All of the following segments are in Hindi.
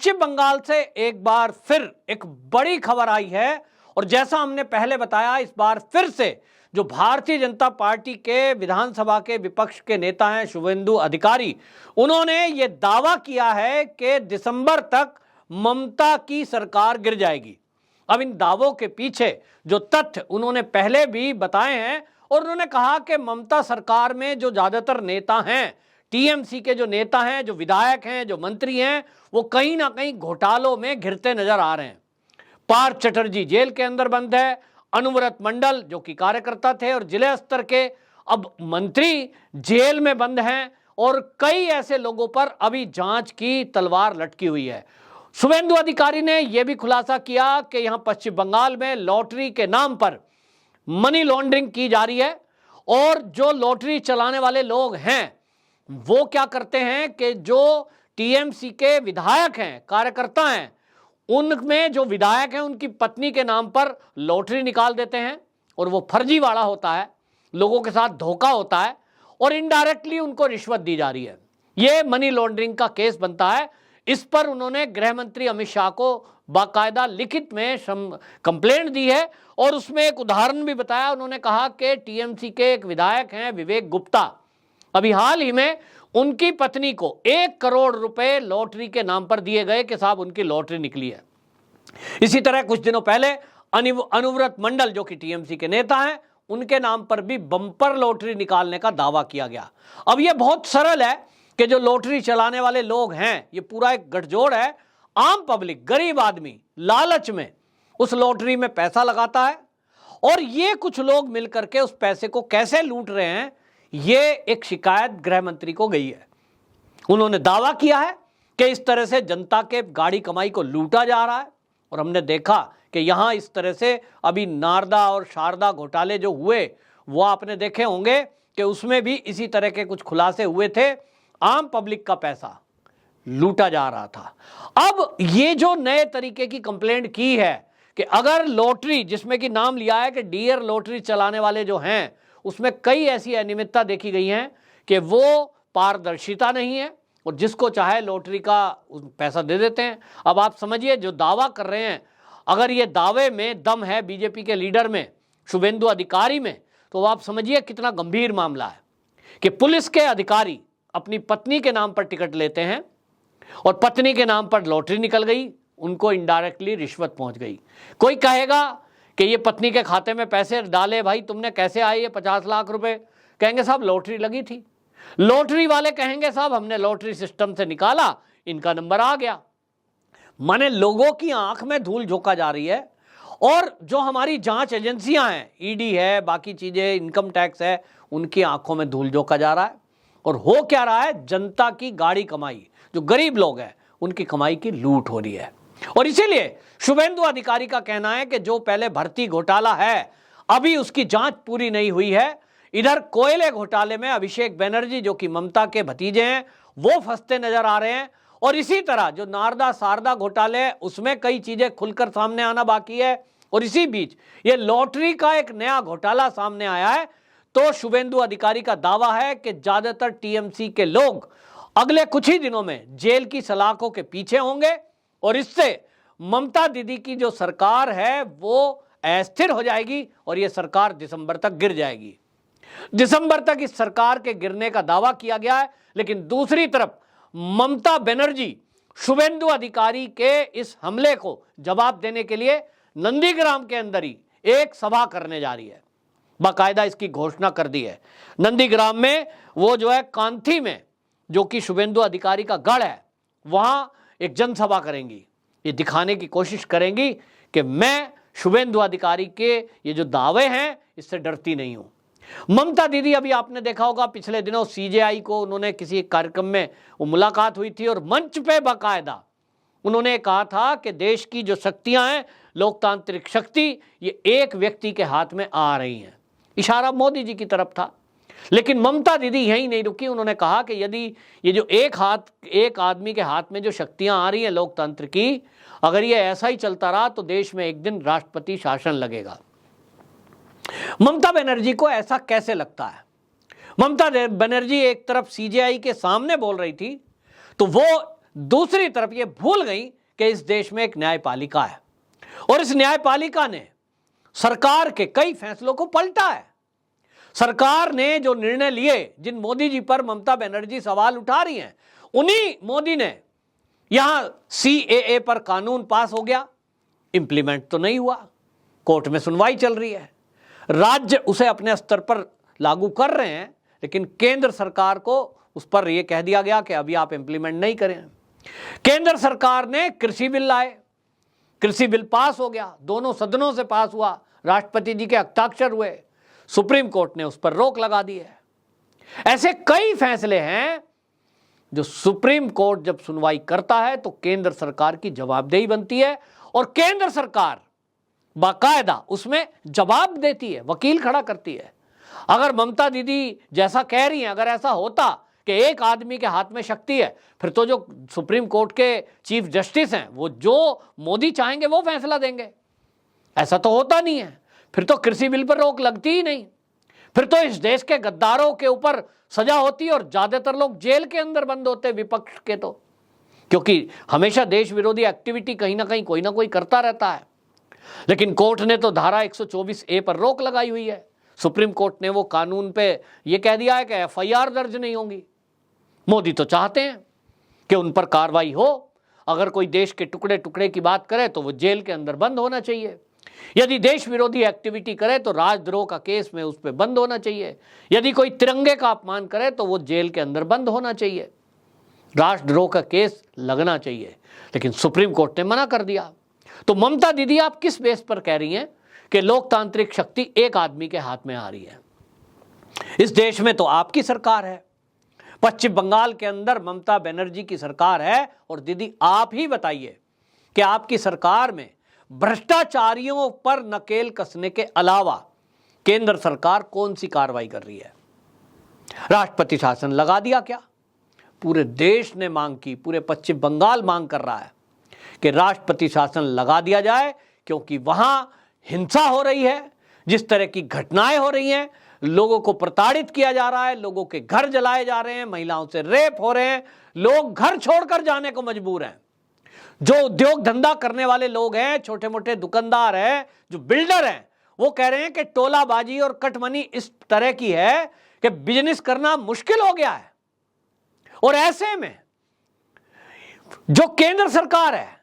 पश्चिम बंगाल से एक बार फिर एक बड़ी खबर आई है और जैसा हमने पहले बताया, इस बार फिर से जो भारतीय जनता पार्टी के विधानसभा के विपक्ष के नेता हैं शुभेंदु अधिकारी, उन्होंने ये दावा किया है कि दिसंबर तक ममता की सरकार गिर जाएगी। अब इन दावों के पीछे जो तथ्य उन्होंने पहले भी बताए हैं और उन्होंने कहा कि ममता सरकार में जो ज्यादातर नेता हैं, टीएमसी के जो नेता हैं, जो विधायक हैं, जो मंत्री हैं, वो कहीं ना कहीं घोटालों में घिरते नजर आ रहे हैं। पार्थ चटर्जी जेल के अंदर बंद है, अनुव्रत मंडल जो कि कार्यकर्ता थे और जिले स्तर के अब मंत्री जेल में बंद हैं और कई ऐसे लोगों पर अभी जांच की तलवार लटकी हुई है। शुभेंदु अधिकारी ने यह भी खुलासा किया कि यहां पश्चिम बंगाल में लॉटरी के नाम पर मनी लॉन्ड्रिंग की जा रही है और जो लॉटरी चलाने वाले लोग हैं वो क्या करते हैं कि जो टीएमसी के विधायक हैं, कार्यकर्ता हैं, उनमें जो विधायक हैं उनकी पत्नी के नाम पर लॉटरी निकाल देते हैं और वो फर्जीवाड़ा होता है, लोगों के साथ धोखा होता है और इनडायरेक्टली उनको रिश्वत दी जा रही है। ये मनी लॉन्ड्रिंग का केस बनता है। इस पर उन्होंने गृह मंत्री अमित शाह को बाकायदा लिखित में कंप्लेंट दी है और उसमें एक उदाहरण भी बताया। उन्होंने कहा कि टीएमसी के एक विधायक हैं विवेक गुप्ता, अभी हाल ही में उनकी पत्नी को 1 करोड़ रुपए लॉटरी के नाम पर दिए गए कि साहब उनकी लॉटरी निकली है। इसी तरह कुछ दिनों पहले अनुव्रत मंडल जो कि टीएमसी के नेता हैं, उनके नाम पर भी बम्पर लॉटरी निकालने का दावा किया गया। अब यह बहुत सरल है कि जो लॉटरी चलाने वाले लोग हैं, ये पूरा एक गठजोड़ है। आम पब्लिक, गरीब आदमी लालच में उस लॉटरी में पैसा लगाता है और ये कुछ लोग मिलकर के उस पैसे को कैसे लूट रहे हैं, ये एक शिकायत गृह मंत्री को गई है। उन्होंने दावा किया है कि इस तरह से जनता के गाड़ी कमाई को लूटा जा रहा है और हमने देखा कि यहां इस तरह से अभी नारदा और शारदा घोटाले जो हुए वो आपने देखे होंगे कि उसमें भी इसी तरह के कुछ खुलासे हुए थे। आम पब्लिक का पैसा लूटा जा रहा था। अब ये जो नए तरीके की कंप्लेंट की है कि अगर लॉटरी, जिसमें कि नाम लिया है कि डियर लॉटरी चलाने वाले जो हैं, उसमें कई ऐसी अनियमितता देखी गई हैं कि वो पारदर्शिता नहीं है और जिसको चाहे लॉटरी का पैसा दे देते हैं। अब आप समझिए, जो दावा कर रहे हैं, अगर ये दावे में दम है बीजेपी के लीडर में, शुभेंदु अधिकारी में, तो आप समझिए कितना गंभीर मामला है कि पुलिस के अधिकारी अपनी पत्नी के नाम पर टिकट लेते हैं और पत्नी के नाम पर लॉटरी निकल गई, उनको इनडायरेक्टली रिश्वत पहुंच गई। कोई कहेगा कि ये पत्नी के खाते में पैसे डाले, भाई तुमने कैसे आए ये 50 लाख रुपए? कहेंगे साहब लॉटरी लगी थी। लॉटरी वाले कहेंगे साहब हमने लॉटरी सिस्टम से निकाला, इनका नंबर आ गया। माने लोगों की आंख में धूल झोंका जा रही है और जो हमारी जांच एजेंसियां हैं, ईडी है, बाकी चीजें, इनकम टैक्स है, उनकी आंखों में धूल झोंका जा रहा है। और हो क्या रहा है, जनता की गाड़ी कमाई, जो गरीब लोग हैं उनकी कमाई की लूट हो रही है। और इसीलिए शुभेंदु अधिकारी का कहना है कि जो पहले भर्ती घोटाला है, अभी उसकी जांच पूरी नहीं हुई है। इधर कोयले घोटाले में अभिषेक बनर्जी जो कि ममता के भतीजे हैं, वो फंसते नजर आ रहे हैं और इसी तरह जो नारदा शारदा घोटाले है, उसमें कई चीजें खुलकर सामने आना बाकी है। और इसी बीच ये लॉटरी का एक नया घोटाला सामने आया है। तो शुभेंदु अधिकारी का दावा है कि ज्यादातर टीएमसी के लोग अगले कुछ ही दिनों में जेल की सलाखों के पीछे होंगे और इससे ममता दीदी की जो सरकार है वो अस्थिर हो जाएगी और ये सरकार दिसंबर तक गिर जाएगी। दिसंबर तक इस सरकार के गिरने का दावा किया गया है, लेकिन दूसरी तरफ ममता बनर्जी शुभेंदु अधिकारी के इस हमले को जवाब देने के लिए नंदीग्राम के अंदर ही एक सभा करने जा रही है। बाकायदा इसकी घोषणा कर दी है। नंदीग्राम में वो जो है कांथी में, जो कि शुभेंदु अधिकारी का गढ़ है, वहां एक जनसभा करेंगी। ये दिखाने की कोशिश करेंगी कि मैं शुभेंदु अधिकारी के ये जो दावे हैं इससे डरती नहीं हूं। ममता दीदी, अभी आपने देखा होगा पिछले दिनों सीजेआई को उन्होंने किसी कार्यक्रम में वो मुलाकात हुई थी और मंच पे बाकायदा उन्होंने कहा था कि देश की जो शक्तियां हैं, लोकतांत्रिक शक्ति, ये एक व्यक्ति के हाथ में आ रही हैं। इशारा मोदी जी की तरफ था। लेकिन ममता दीदी यहीं नहीं रुकी। उन्होंने कहा कि यदि ये जो एक आदमी के हाथ में जो शक्तियां आ रही हैं लोकतंत्र की, अगर ये ऐसा ही चलता रहा तो देश में एक दिन राष्ट्रपति शासन लगेगा। ममता बनर्जी को ऐसा कैसे लगता है? ममता बनर्जी एक तरफ सीजेआई के सामने बोल रही थी तो वो दूसरी तरफ ये भूल गई कि इस देश में एक न्यायपालिका है और इस न्यायपालिका ने सरकार के कई फैसलों को पलटा है। सरकार ने जो निर्णय लिए, जिन मोदी जी पर ममता बनर्जी सवाल उठा रही हैं, उन्हीं मोदी ने यहां CAA पर कानून पास हो गया, इंप्लीमेंट तो नहीं हुआ, कोर्ट में सुनवाई चल रही है, राज्य उसे अपने स्तर पर लागू कर रहे हैं, लेकिन केंद्र सरकार को उस पर यह कह दिया गया कि अभी आप इंप्लीमेंट नहीं करें। केंद्र सरकार ने कृषि बिल लाए, कृषि बिल पास हो गया, दोनों सदनों से पास हुआ, राष्ट्रपति जी के हस्ताक्षर हुए, सुप्रीम कोर्ट ने उस पर रोक लगा दी है। ऐसे कई फैसले हैं जो सुप्रीम कोर्ट जब सुनवाई करता है तो केंद्र सरकार की जवाबदेही बनती है और केंद्र सरकार बाकायदा उसमें जवाब देती है, वकील खड़ा करती है। अगर ममता दीदी जैसा कह रही हैं, अगर ऐसा होता कि एक आदमी के हाथ में शक्ति है, फिर तो जो सुप्रीम कोर्ट के चीफ जस्टिस हैं वो जो मोदी चाहेंगे वो फैसला देंगे। ऐसा तो होता नहीं है, फिर तो कृषि बिल पर रोक लगती ही नहीं, फिर तो इस देश के गद्दारों के ऊपर सजा होती और ज्यादातर लोग जेल के अंदर बंद होते विपक्ष के, तो क्योंकि हमेशा देश विरोधी एक्टिविटी कहीं ना कहीं कोई ना कोई करता रहता है। लेकिन कोर्ट ने तो धारा 124A पर रोक लगाई हुई है। सुप्रीम कोर्ट ने वो कानून पे ये कह दिया है कि FIR दर्ज नहीं होंगी। मोदी तो चाहते हैं कि उन पर कार्रवाई हो, अगर कोई देश के टुकड़े टुकड़े की बात करे तो वो जेल के अंदर बंद होना चाहिए, यदि देश विरोधी एक्टिविटी करे तो राजद्रोह का केस में उस पर बंद होना चाहिए, यदि कोई तिरंगे का अपमान करे तो वो जेल के अंदर बंद होना चाहिए, राष्ट्रद्रोह का केस लगना चाहिए। लेकिन सुप्रीम कोर्ट ने मना कर दिया। तो ममता दीदी आप किस बेस पर कह रही हैं कि लोकतांत्रिक शक्ति एक आदमी के हाथ में आ रही है? इस देश में तो आपकी सरकार है, पश्चिम बंगाल के अंदर ममता बनर्जी की सरकार है, और दीदी आप ही बताइए कि आपकी सरकार में भ्रष्टाचारियों पर नकेल कसने के अलावा केंद्र सरकार कौन सी कार्रवाई कर रही है? राष्ट्रपति शासन लगा दिया क्या? पूरे देश ने मांग की, पूरे पश्चिम बंगाल मांग कर रहा है कि राष्ट्रपति शासन लगा दिया जाए, क्योंकि वहां हिंसा हो रही है, जिस तरह की घटनाएं हो रही हैं, लोगों को प्रताड़ित किया जा रहा है, लोगों के घर जलाए जा रहे हैं, महिलाओं से रेप हो रहे हैं, लोग घर छोड़कर जाने को मजबूर हैं। जो उद्योग धंधा करने वाले लोग हैं, छोटे मोटे दुकानदार हैं, जो बिल्डर हैं, वो कह रहे हैं कि टोलाबाजी और कटमनी इस तरह की है कि बिजनेस करना मुश्किल हो गया है। और ऐसे में जो केंद्र सरकार है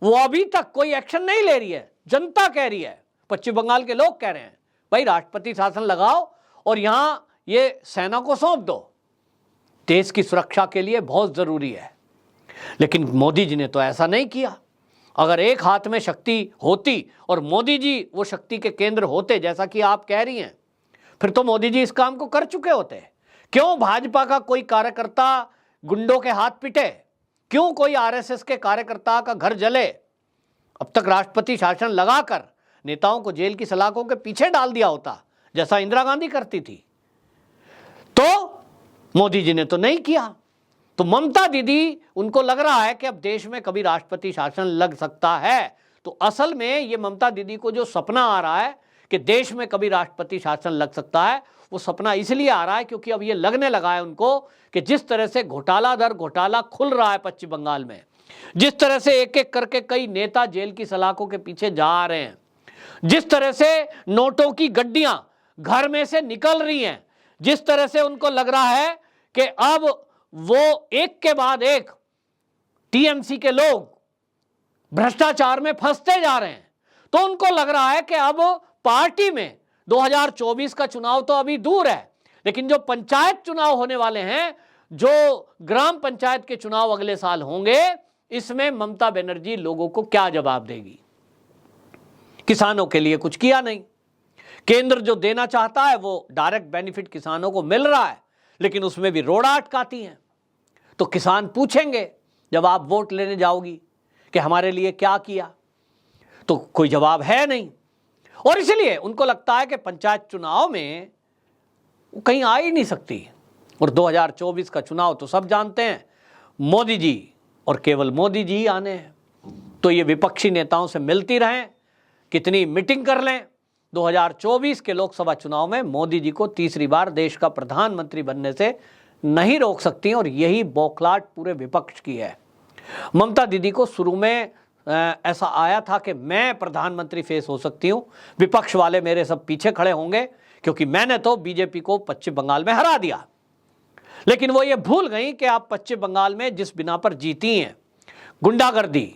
वो अभी तक कोई एक्शन नहीं ले रही है। जनता कह रही है, पश्चिम बंगाल के लोग कह रहे हैं, भाई राष्ट्रपति शासन लगाओ और यहां ये सेना को सौंप दो, देश की सुरक्षा के लिए बहुत जरूरी है। लेकिन मोदी जी ने तो ऐसा नहीं किया। अगर एक हाथ में शक्ति होती और मोदी जी वो शक्ति के केंद्र होते, जैसा कि आप कह रही हैं, फिर तो मोदी जी इस काम को कर चुके होते। क्यों भाजपा का कोई कार्यकर्ता गुंडों के हाथ पिटे? क्यों कोई RSS के कार्यकर्ता का घर जले? अब तक राष्ट्रपति शासन लगाकर नेताओं को जेल की सलाखों के पीछे डाल दिया होता, जैसा इंदिरा गांधी करती थी। तो मोदी जी ने तो नहीं किया। तो ममता दीदी, उनको लग रहा है कि अब देश में कभी राष्ट्रपति शासन लग सकता है। तो असल में ये ममता दीदी को जो सपना आ रहा है कि देश में कभी राष्ट्रपति शासन लग सकता है, वो सपना इसलिए आ रहा है क्योंकि अब ये लगने लगा है उनको कि जिस तरह से घोटाला दर घोटाला खुल रहा है पश्चिम बंगाल में, जिस तरह से एक एक करके कई नेता जेल की सलाखों के पीछे जा रहे हैं, जिस तरह से नोटों की गड्डियां घर में से निकल रही हैं, जिस तरह से उनको लग रहा है कि अब वो एक के बाद एक TMC के लोग भ्रष्टाचार में फंसते जा रहे हैं, तो उनको लग रहा है कि अब पार्टी में 2024 का चुनाव तो अभी दूर है, लेकिन जो पंचायत चुनाव होने वाले हैं, जो ग्राम पंचायत के चुनाव अगले साल होंगे, इसमें ममता बनर्जी लोगों को क्या जवाब देगी? किसानों के लिए कुछ किया नहीं। केंद्र जो देना चाहता है वो डायरेक्ट बेनिफिट किसानों को मिल रहा है, लेकिन उसमें भी रोड़ा अटकाती हैं। तो किसान पूछेंगे जब आप वोट लेने जाओगी कि हमारे लिए क्या किया, तो कोई जवाब है नहीं। और इसलिए उनको लगता है कि पंचायत चुनाव में कहीं आ ही नहीं सकती। और 2024 का चुनाव तो सब जानते हैं, मोदी जी और केवल मोदी जी आने हैं। तो ये विपक्षी नेताओं से मिलती रहें, कितनी मीटिंग कर लें, 2024 के लोकसभा चुनाव में मोदी जी को तीसरी बार देश का प्रधानमंत्री बनने से नहीं रोक सकती। और यही बौखलाहट पूरे विपक्ष की है। ममता दीदी को शुरू में ऐसा आया था कि मैं प्रधानमंत्री फेस हो सकती हूं, विपक्ष वाले मेरे सब पीछे खड़े होंगे क्योंकि मैंने तो बीजेपी को पश्चिम बंगाल में हरा दिया। लेकिन वो ये भूल गई कि आप पश्चिम बंगाल में जिस बिना पर जीती हैं, गुंडागर्दी,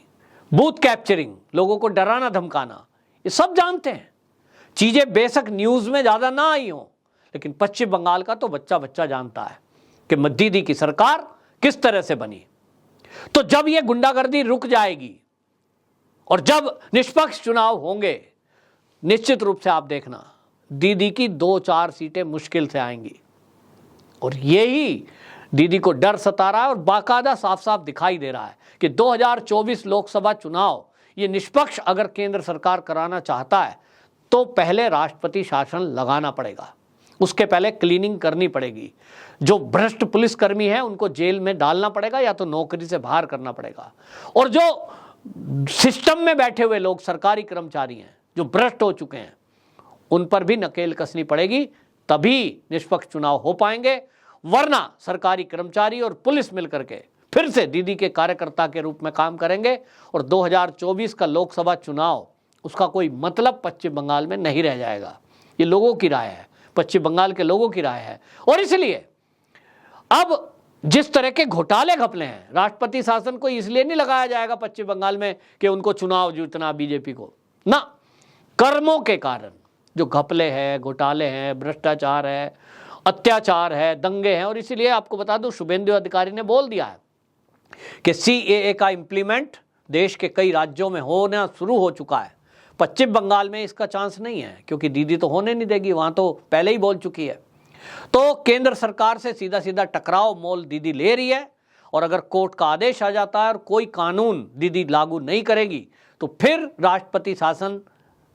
बूथ कैप्चरिंग, लोगों को डराना धमकाना, ये सब जानते हैं। चीजें बेशक न्यूज में ज्यादा ना आई हो, लेकिन पश्चिम बंगाल का तो बच्चा बच्चा जानता है कि दीदी की सरकार किस तरह से बनी। तो जब ये गुंडागर्दी रुक जाएगी और जब निष्पक्ष चुनाव होंगे, निश्चित रूप से आप देखना दीदी की 2-4 सीटें मुश्किल से आएंगी। और यही दीदी को डर सता रहा है और बाकायदा साफ साफ दिखाई दे रहा है कि 2024 लोकसभा चुनाव ये निष्पक्ष अगर केंद्र सरकार कराना चाहता है तो पहले राष्ट्रपति शासन लगाना पड़ेगा, उसके पहले क्लीनिंग करनी पड़ेगी। जो भ्रष्ट पुलिसकर्मी हैं उनको जेल में डालना पड़ेगा या तो नौकरी से बाहर करना पड़ेगा। और जो सिस्टम में बैठे हुए लोग, सरकारी कर्मचारी हैं जो भ्रष्ट हो चुके हैं, उन पर भी नकेल कसनी पड़ेगी, तभी निष्पक्ष चुनाव हो पाएंगे। वरना सरकारी कर्मचारी और पुलिस मिलकर के फिर से दीदी के कार्यकर्ता के रूप में काम करेंगे और 2024 का लोकसभा चुनाव उसका कोई मतलब पश्चिम बंगाल में नहीं रह जाएगा। ये लोगों की राय है, पश्चिम बंगाल के लोगों की राय है। और इसलिए अब जिस तरह के घोटाले घपले हैं, राष्ट्रपति शासन को इसलिए नहीं लगाया जाएगा पश्चिम बंगाल में कि उनको चुनाव जीतना बीजेपी को, ना, कर्मों के कारण जो घपले हैं, घोटाले हैं, भ्रष्टाचार है, अत्याचार है, दंगे हैं। और इसीलिए आपको बता दूं, शुभेंदु अधिकारी ने बोल दिया है कि CAA का इंप्लीमेंट देश के कई राज्यों में होना शुरू हो चुका है। पश्चिम बंगाल में इसका चांस नहीं है क्योंकि दीदी तो होने नहीं देगी, वहां तो पहले ही बोल चुकी है। तो केंद्र सरकार से सीधा सीधा टकराव मोल दीदी ले रही है। और अगर कोर्ट का आदेश आ जाता है और कोई कानून दीदी लागू नहीं करेगी तो फिर राष्ट्रपति शासन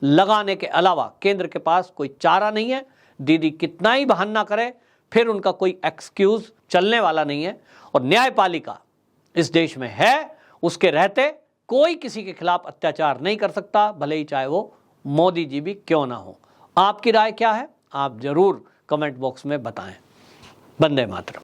लगाने के अलावा केंद्र के पास कोई चारा नहीं है। दीदी कितना ही बहाना करे, फिर उनका कोई एक्सक्यूज चलने वाला नहीं है। और न्यायपालिका इस देश में है, उसके रहते कोई किसी के खिलाफ अत्याचार नहीं कर सकता, भले ही चाहे वो मोदी जी भी क्यों ना हो। आपकी राय क्या है? आप जरूर कमेंट बॉक्स में बताएं। वंदे मातरम।